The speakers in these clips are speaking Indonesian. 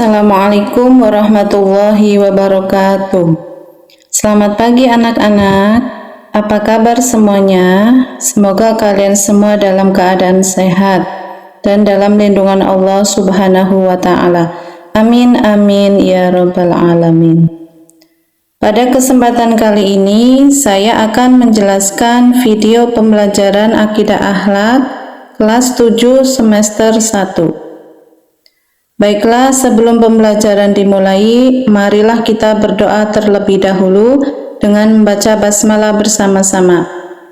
Assalamualaikum warahmatullahi wabarakatuh. Selamat pagi anak-anak. Apa kabar semuanya? Semoga kalian semua dalam keadaan sehat dan dalam lindungan Allah Subhanahu wa taala. Amin amin ya rabbal alamin. Pada kesempatan kali ini saya akan menjelaskan video pembelajaran akidah akhlak kelas 7 semester 1. Baiklah, sebelum pembelajaran dimulai, marilah kita berdoa terlebih dahulu dengan membaca basmalah bersama-sama.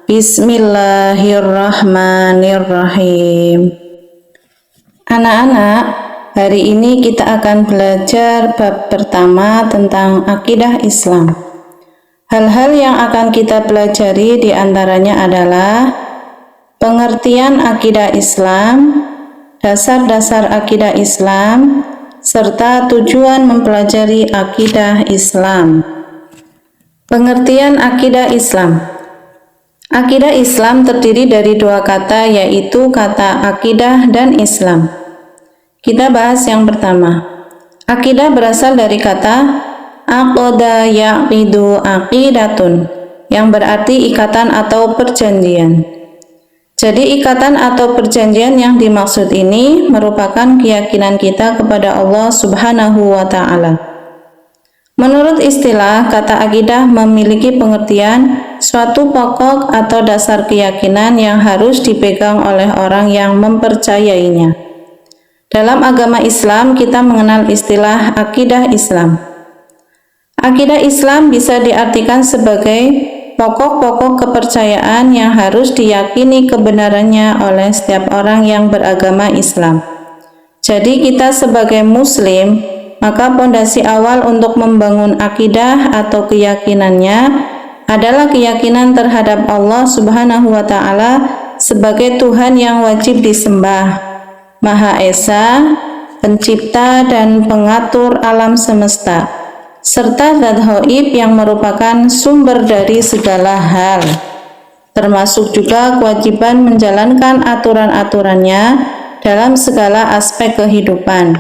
Bismillahirrahmanirrahim. Anak-anak, hari ini kita akan belajar bab pertama tentang akidah Islam. Hal-hal yang akan kita pelajari diantaranya adalah pengertian akidah Islam, dasar-dasar akidah Islam, serta tujuan mempelajari akidah Islam. Pengertian akidah Islam. Akidah Islam terdiri dari dua kata, yaitu kata akidah dan Islam. Kita bahas yang pertama. Akidah berasal dari kata aqada yaqidu aqidatun, yang berarti ikatan atau perjanjian. Jadi ikatan atau perjanjian yang dimaksud ini merupakan keyakinan kita kepada Allah Subhanahu wa taala. Menurut istilah, kata akidah memiliki pengertian suatu pokok atau dasar keyakinan yang harus dipegang oleh orang yang mempercayainya. Dalam agama Islam, kita mengenal istilah akidah Islam. Akidah Islam bisa diartikan sebagai pokok-pokok kepercayaan yang harus diyakini kebenarannya oleh setiap orang yang beragama Islam. Jadi kita sebagai muslim, maka pondasi awal untuk membangun akidah atau keyakinannya adalah keyakinan terhadap Allah Subhanahu wa taala sebagai Tuhan yang wajib disembah, Maha Esa, pencipta dan pengatur alam semesta, serta zat ghaib yang merupakan sumber dari segala hal, termasuk juga kewajiban menjalankan aturan-aturannya dalam segala aspek kehidupan,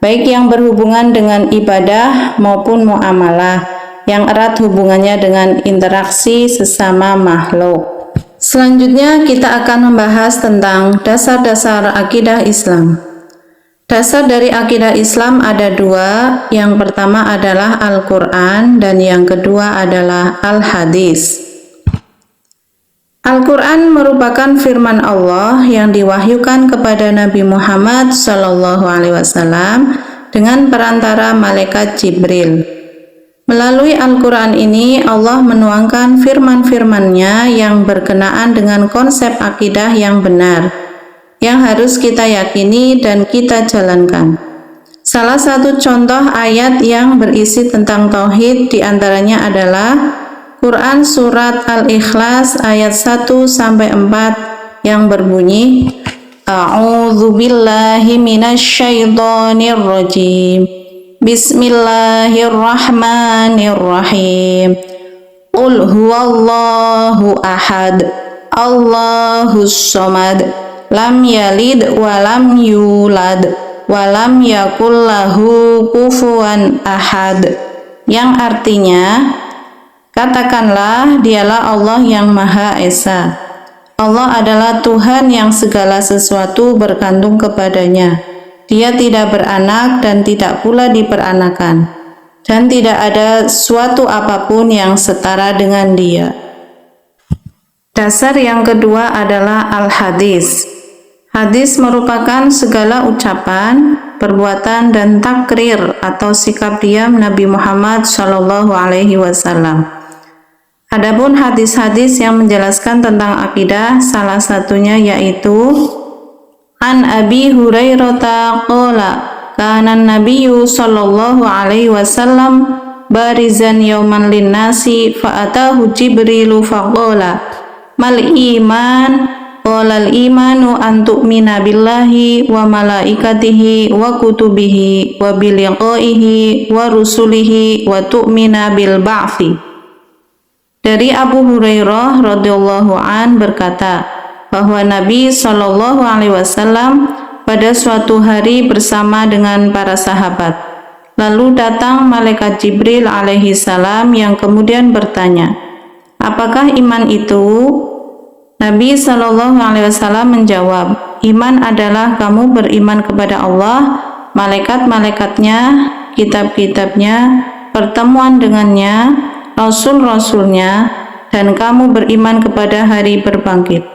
baik yang berhubungan dengan ibadah maupun muamalah, yang erat hubungannya dengan interaksi sesama makhluk. Selanjutnya kita akan membahas tentang dasar-dasar akidah Islam. Dasar dari akidah Islam ada dua, yang pertama adalah Al-Quran dan yang kedua adalah Al-Hadis. Al-Quran merupakan firman Allah yang diwahyukan kepada Nabi Muhammad SAW dengan perantara malaikat Jibril. Melalui Al-Quran ini Allah menuangkan firman-firman-Nya yang berkenaan dengan konsep akidah yang benar, yang harus kita yakini dan kita jalankan. Salah satu contoh ayat yang berisi tentang tauhid diantaranya adalah Quran surat Al-Ikhlas ayat 1-4 yang berbunyi, A'udzu billahi minasyaitonir rajim. Bismillahirrahmanirrahim. Qul huwallahu ahad, Allahus samad, lam yalid walam yulad walam yakul lahu kufuwan ahad, yang artinya, katakanlah dialah Allah yang Maha Esa. Allah adalah Tuhan yang segala sesuatu bergantung kepadanya. Dia tidak beranak dan tidak pula diperanakan, dan tidak ada suatu apapun yang setara dengan Dia. Dasar yang kedua adalah Al-Hadis. Hadis merupakan segala ucapan, perbuatan, dan takrir atau sikap diam Nabi Muhammad SAW. Adapun hadis-hadis yang menjelaskan tentang akidah, salah satunya yaitu An Abi Hurairah qala kana Nabiyyu sallallahu alaihi wasallam barizan yauman linnasi fa'atahu Jibrilu faqala mal iman. Qala al-imanu an tu'mina billahi wa malaikatihi wa kutubihi wa biliqaihi wa rusulihi wa tu'mina bil ba'fi. Dari Abu Hurairah radhiyallahu an berkata bahwa Nabi Shallallahu alaihi wasallam pada suatu hari bersama dengan para sahabat. Lalu datang malaikat Jibril alaihi salam yang kemudian bertanya, "Apakah iman itu?" Nabi Shallallahu alaihi wasallam menjawab, "Iman adalah kamu beriman kepada Allah, malaikat-malaikatnya, kitab-kitabnya, pertemuan dengannya, rasul-rasulnya, dan kamu beriman kepada hari berbangkit."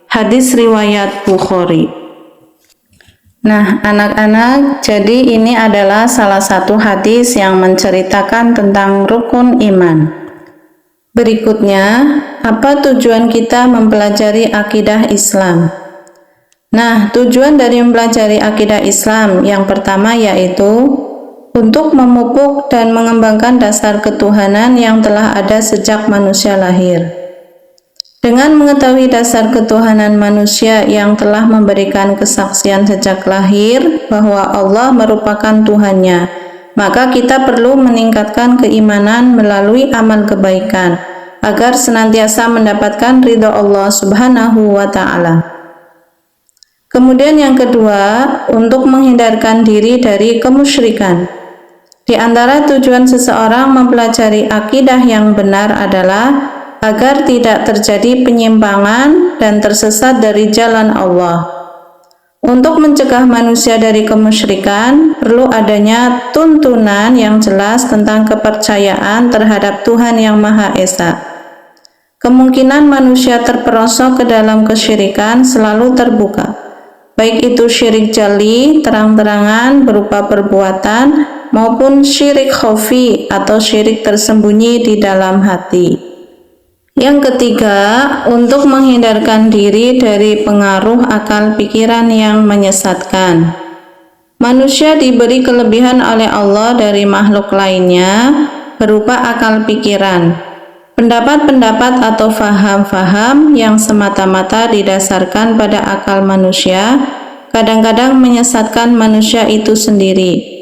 Hadis riwayat Bukhari. Nah, anak-anak, jadi ini adalah salah satu hadis yang menceritakan tentang rukun iman. Berikutnya, apa tujuan kita mempelajari akidah Islam? Nah, tujuan dari mempelajari akidah Islam yang pertama yaitu untuk memupuk dan mengembangkan dasar ketuhanan yang telah ada sejak manusia lahir. Dengan mengetahui dasar ketuhanan manusia yang telah memberikan kesaksian sejak lahir bahwa Allah merupakan Tuhannya, maka kita perlu meningkatkan keimanan melalui amal kebaikan agar senantiasa mendapatkan ridha Allah Subhanahu wa Ta'ala. Kemudian yang kedua, untuk menghindarkan diri dari kemusyrikan. Di antara tujuan seseorang mempelajari akidah yang benar adalah agar tidak terjadi penyimpangan dan tersesat dari jalan Allah. Untuk mencegah manusia dari kemusyrikan, perlu adanya tuntunan yang jelas tentang kepercayaan terhadap Tuhan yang Maha Esa. Kemungkinan manusia terperosok ke dalam kesyirikan selalu terbuka, baik itu syirik jali, terang-terangan berupa perbuatan, maupun syirik khafi atau syirik tersembunyi di dalam hati. Yang ketiga, untuk menghindarkan diri dari pengaruh akal pikiran yang menyesatkan. Manusia diberi kelebihan oleh Allah dari makhluk lainnya berupa akal pikiran. Pendapat-pendapat atau faham-faham yang semata-mata didasarkan pada akal manusia kadang-kadang menyesatkan manusia itu sendiri.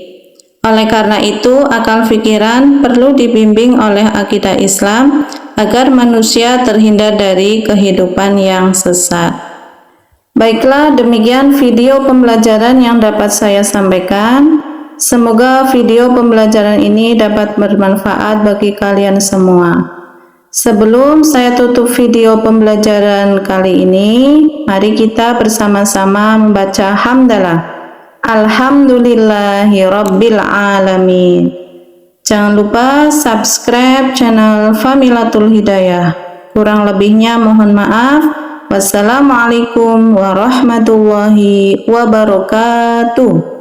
Oleh karena itu, akal pikiran perlu dibimbing oleh akidah Islam agar manusia terhindar dari kehidupan yang sesat. Baiklah, demikian video pembelajaran yang dapat saya sampaikan. Semoga video pembelajaran ini dapat bermanfaat bagi kalian semua. Sebelum saya tutup video pembelajaran kali ini, mari kita bersama-sama membaca hamdalah. Alhamdulillahirabbil alamin. Jangan lupa subscribe channel Familatul Hidayah. Kurang lebihnya mohon maaf. Wassalamualaikum warahmatullahi wabarakatuh.